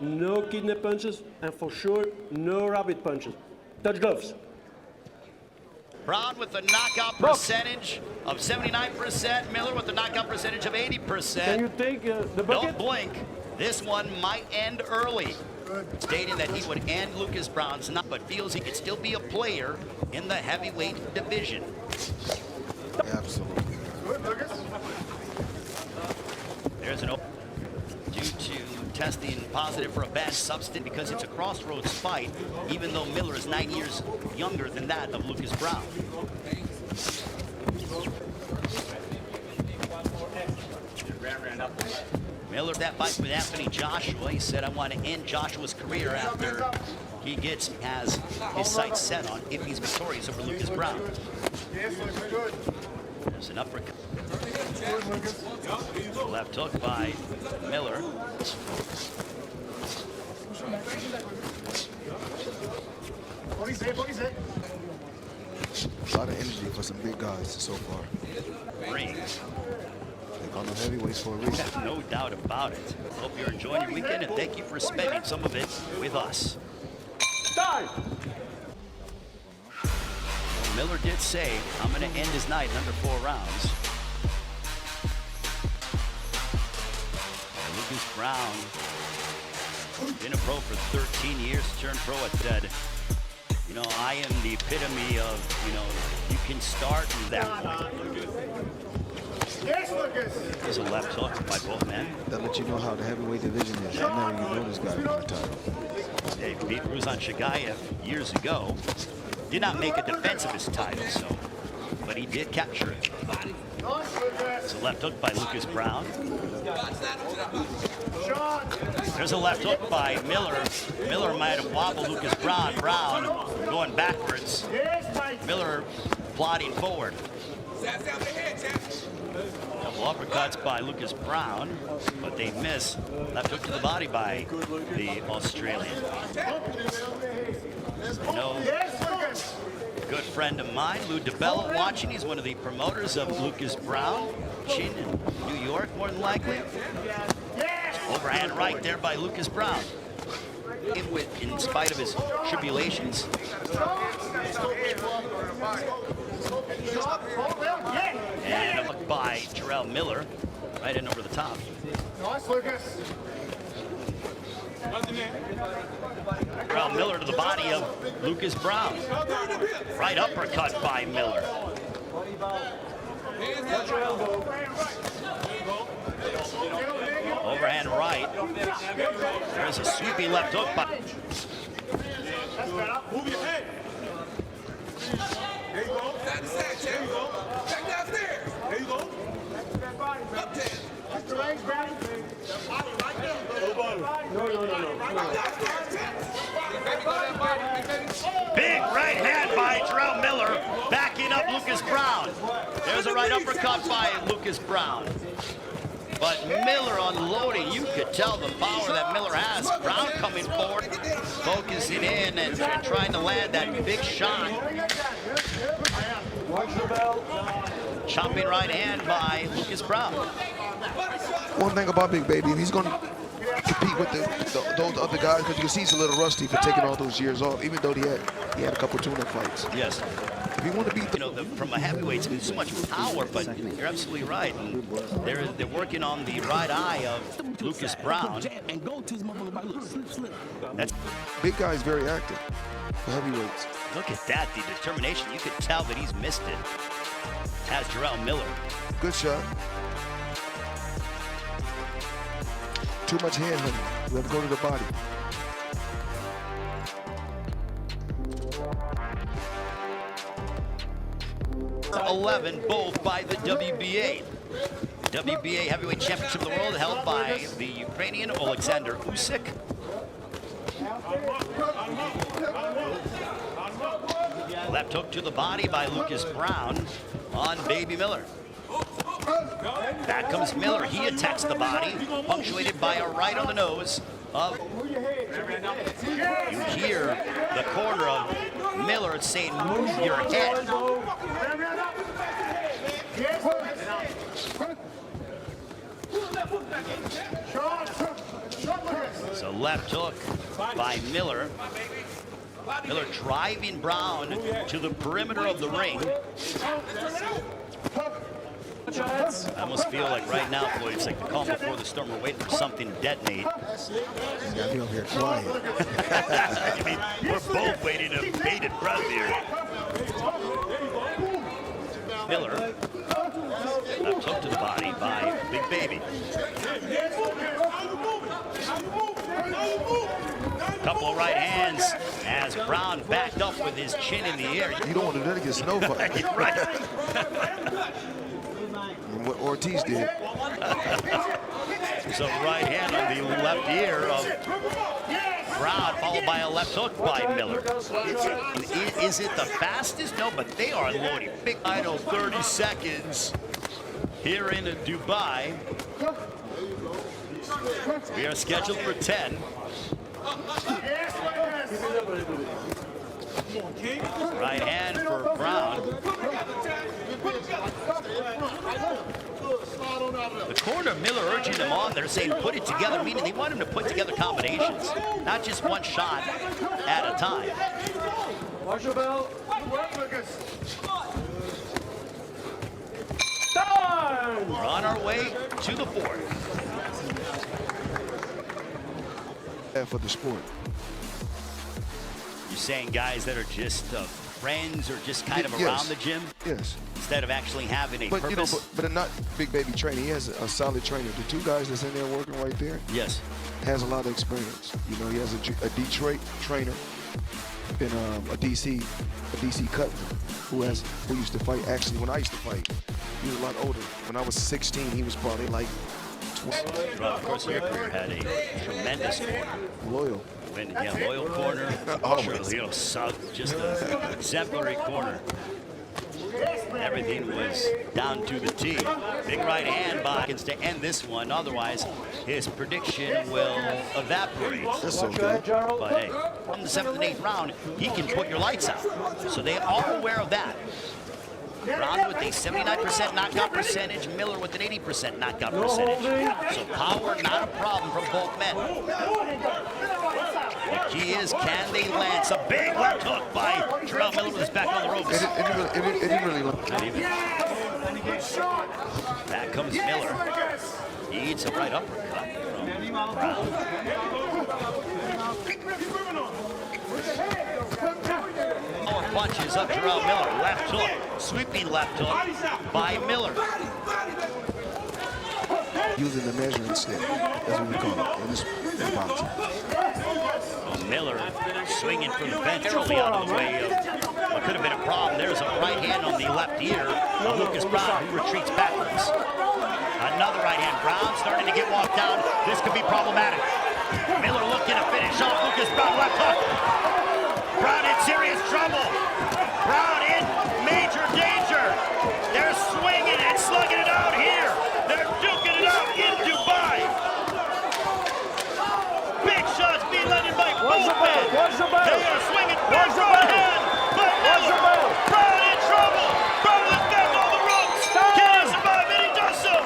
no kidney punches, and for sure, no rabbit punches. Touch gloves. Browne with a knockout percentage of 79%. Miller with a knockout percentage of 80%. Can you take the bucket? Don't blink. This one might end early. Stating that he would end Lucas Browne's knock, but feels he could still be a player in the heavyweight division. Absolutely. There's an open due to testing positive for a bad substance because it's a crossroads fight, even though Miller is 9 years younger than that of Lucas Browne. Miller, that fight with Anthony Joshua, he said, I want to end Joshua's career after he has his sights set on if he's victorious over Lucas Browne. There's an uppercut. Left hook by Miller. A lot of energy for some big guys so far. Rings. They call them heavyweights for a reason. No doubt about it. Hope you're enjoying your weekend, and thank you for spending some of it with us. Time! Miller did say, I'm going to end his night in under 4 rounds. Lucas Browne, been a pro for 13 years, turned pro at dead. You know, I am the epitome of, you know, you can start from that point. There's a left hook by both men. That let you know how the heavyweight division is. I never even know this guy in the title. They beat Ruslan Shagayev years ago. Did not make a defense of his title, so, but he did capture it. There's a left hook by Lucas Browne. There's a left hook by Miller. Miller might have wobbled Lucas Browne. Browne going backwards. Miller plodding forward. Couple uppercuts by Lucas Browne, but they miss. Left hook to the body by the Australian. No good friend of mine, Lou DiBella, watching. He's one of the promoters of Lucas Browne, in New York, more than likely. Overhand right there by Lucas Browne. In spite of his tribulations. And a look by Jarrell Miller, right in over the top. Nice, Lucas. Jarrell Miller to the body of Lucas Browne. Right uppercut by Miller. Overhand right. There's a sweeping left hook by. Move your head. There you go. There you go. Back downstairs. There you go. Up 10. That's the legs, Browne. Big right hand by Jarrell Miller, backing up Lucas Browne. There's a right uppercut by Lucas Browne. But Miller unloading, you could tell the power that Miller has. Browne coming forward, focusing in and trying to land that big shot. Chopping right hand by Lucas Browne. One thing about Big Baby, he's going to compete with those other guys, because you can see he's a little rusty for taking all those years off, even though he had a couple tune-up fights. Yes. If you want to beat, You know, from a heavyweight, there's so much power, but you're absolutely right. And they're working on the right eye of Lucas Browne. That's, big guy is very active for heavyweights. look at that, the determination. You could tell that he's missed it. Has Jarrell Miller. Good shot. Too much hand hunting. We have to go to the body. Both by the WBA. The WBA Heavyweight Championship of the World held by the Ukrainian Alexander Usyk. Left hook to the body by Lucas Browne on Baby Miller. Back comes Miller. He attacks the body, punctuated by a right on the nose of. You hear the corner of Miller saying, "Move your head." So left hook by Miller. Miller driving Browne to the perimeter of the ring. I almost feel like right now, Floyd, it's like the calm before the storm. We're waiting for something to detonate. Gotta be over here quiet. I mean, we're both waiting to bated breath here. Miller, left hook to the body by Big Baby. Couple of right hands as Browne backed up with his chin in the air. You don't want to do that against nobody. Right. What Ortiz did. So right hand on the left ear of Browne, followed by a left hook by Miller. Is it the fastest? No, but they are loading. Big idle 30 seconds here in Dubai. We are scheduled for 10. Right hand for Browne. The corner, Miller urging them on. They're saying put it together, meaning they want him to put together combinations, not just one shot at a time. Watch your belt. Done! We're on our way to the fourth. For the sport. You're saying guys that are just friends or just kind of Yes. around the gym? Yes. Instead of actually having a But purpose? you know, but not Big Baby training. He has a solid trainer. The two guys that's in there working right there Yes. has a lot of experience. You know, he has a Detroit trainer and a DC Cutler who used to fight. Actually, when I used to fight, he was a lot older. When I was 16, he was probably like 20. Well, of course, your career had a tremendous corner. Loyal. Loyal corner. Always. You know, just an exemplary corner. Everything was down to the T. Big right hand by Hawkins to end this one. Otherwise, his prediction will evaporate. That's okay. But hey, from the 7th and 8th round, he can put your lights out. So they are aware of that. Browne with a 79% knockout percentage, Miller with an 80% knockout percentage. So power, not a problem from both men. The key is, can they land? A big left hook by Jarrell Miller with his back on the ropes. It didn't really look. Not even. Back comes Miller. He eats a right uppercut from Browne. Power punches up Jarrell Miller. Left hook. Sweeping left hook by Miller. Using the measuring stick, that's what we call it in this boxing. Miller swinging from the bench early out of the way of what could have been a problem. There's a right hand on the left ear of Lucas Browne, who retreats backwards. Another right hand. Browne starting to get walked down. This could be problematic. Miller looking to finish off Lucas Browne. Left hook. Browne in serious trouble. Browne in major danger. They're swinging and slugging it out here. They're duking it out in Dubai. Big shots being landed by both men. They are swinging big right hand. But Miller, Browne in trouble. Browne is back on the ropes. Can he survive? And he does so.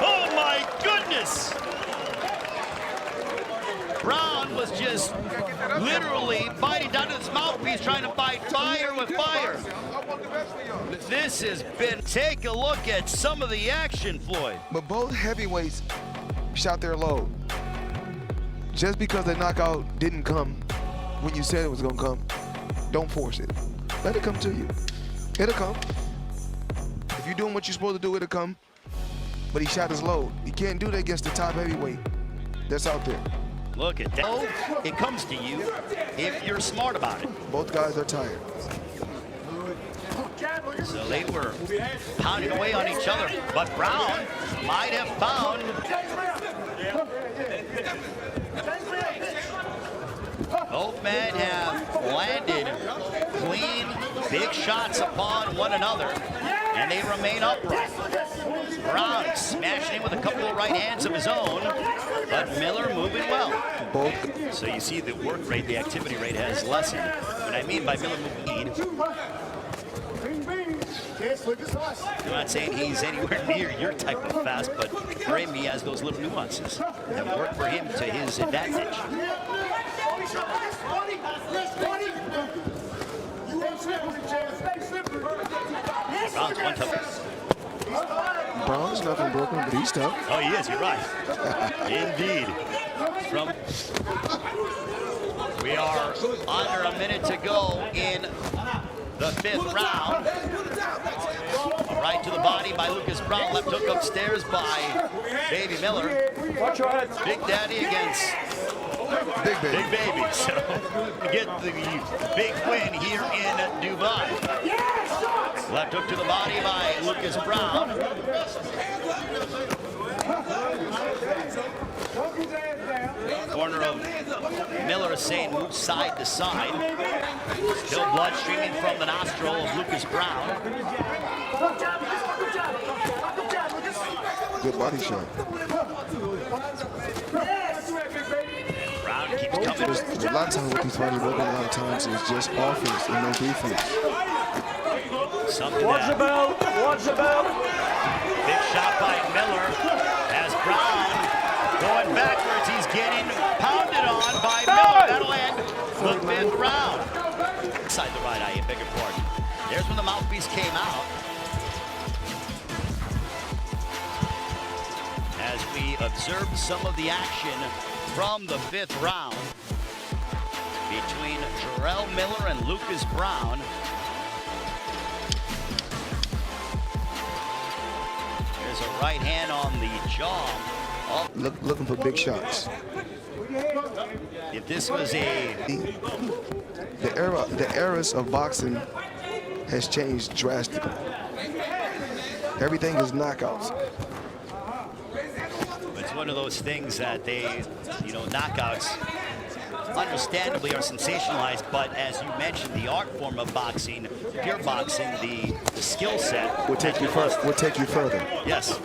Oh my goodness. Browne was just literally biting down to his mouthpiece, trying to fight fire with fire. This has been, take a look at some of the action, Floyd. But both heavyweights shot their load. Just because the knockout didn't come when you said it was gonna come, don't force it. Let it come to you. It'll come. If you're doing what you're supposed to do, it'll come. But he shot his load. You can't do that against the top heavyweight that's out there. Look at that. It comes to you if you're smart about it. Both guys are tired. So they were pounding away on each other, but Browne might have found both men have landed clean, big shots upon one another, and they remain upright. Browne smashing in with a couple of right hands of his own, but Miller moving well. Both. So you see the work rate, the activity rate has lessened. What I mean by Miller moving lead, I'm not saying he's anywhere near your type of fast, but for him, he has those little nuances that work for him to his advantage. Browne's one tough. Browne's nothing broken, but he's tough. Oh, he is. You're right. Indeed. We are under a minute to go in the 5th round. A right to the body by Lucas Browne. Left hook upstairs by Baby Miller. Watch your head. Big Daddy against Big baby. Big Baby. So we get the big win here in Dubai. Left hook to the body by Lucas Browne. Corner of Miller saying move side to side. Still blood streaming from the nostril of Lucas Browne. Good body shot. Browne keeps coming. A lot of times with these fighters, a lot of times it's just offense and no defense. Something Watch the belt. Watch the belt. big shot by Miller as Browne going backwards. He's getting pounded on by Miller. That'll end the 5th round. Inside the right eye, I beg your pardon. There's when the mouthpiece came out. As we observe some of the action from the 5th round between Jarrell Miller and Lucas Browne. There's a right hand on the jaw. Looking for big shots. If this was a... The eras of boxing has changed drastically. Everything is knockouts. It's one of those things that they, knockouts understandably are sensationalized, but as you mentioned, the art form of boxing, pure boxing, the skill set Will take you further. Yes,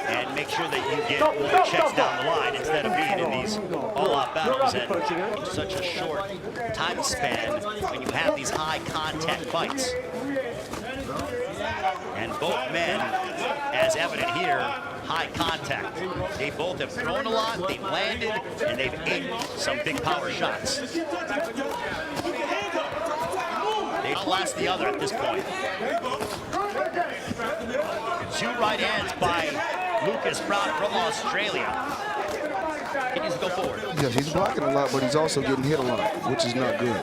and make sure that you get more checks down the line instead of being in these all-out battles at such a short time span when you have these high contact fights. And both men, as evident here, high contact. They both have thrown a lot, they've landed, and they've eaten some big power shots. They outlast the other at this point. 2 right hands by Lucas Browne from Australia. He needs to go forward. Yes, he's blocking a lot, but he's also getting hit a lot, which is not good.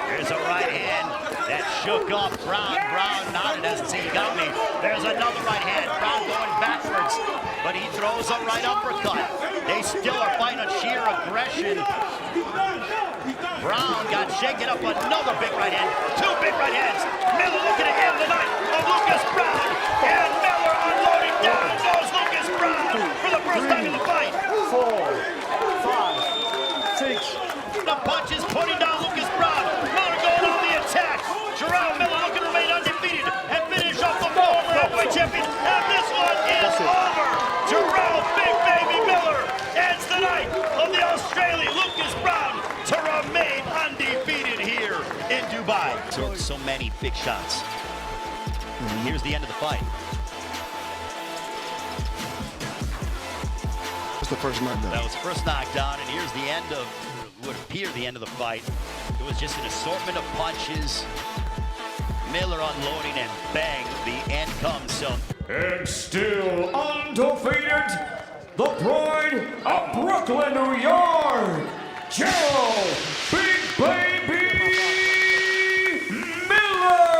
There's a right hand that shook off Browne. Browne nodded as to say, "You got me." There's another right hand. Browne going backwards, but he throws a right uppercut. They still are fighting on sheer aggression. Browne got shaken up. Another big right hand. 2 big right hands. Miller looking to end the night of Lucas Browne. And Miller unloading down goes Lucas Browne for the first time in the fight. 4, 5, 6. The punches putting down Lucas Browne. Miller going on the attack. Jarrell Miller looking to remain undefeated and finish off the former heavyweight champion. And this one is over. Jarrell Big Baby Miller ends the night of the Australian Lucas Browne to remain undefeated here in Dubai. So many big shots. And here's the end of the fight. That's the first knockdown. That was the first knockdown, and here's the end of what would appear the end of the fight. It was just an assortment of punches. Miller unloading, and bang, the end comes. So, And still undefeated, the pride of Brooklyn, New York, Jarrell Big Baby Miller.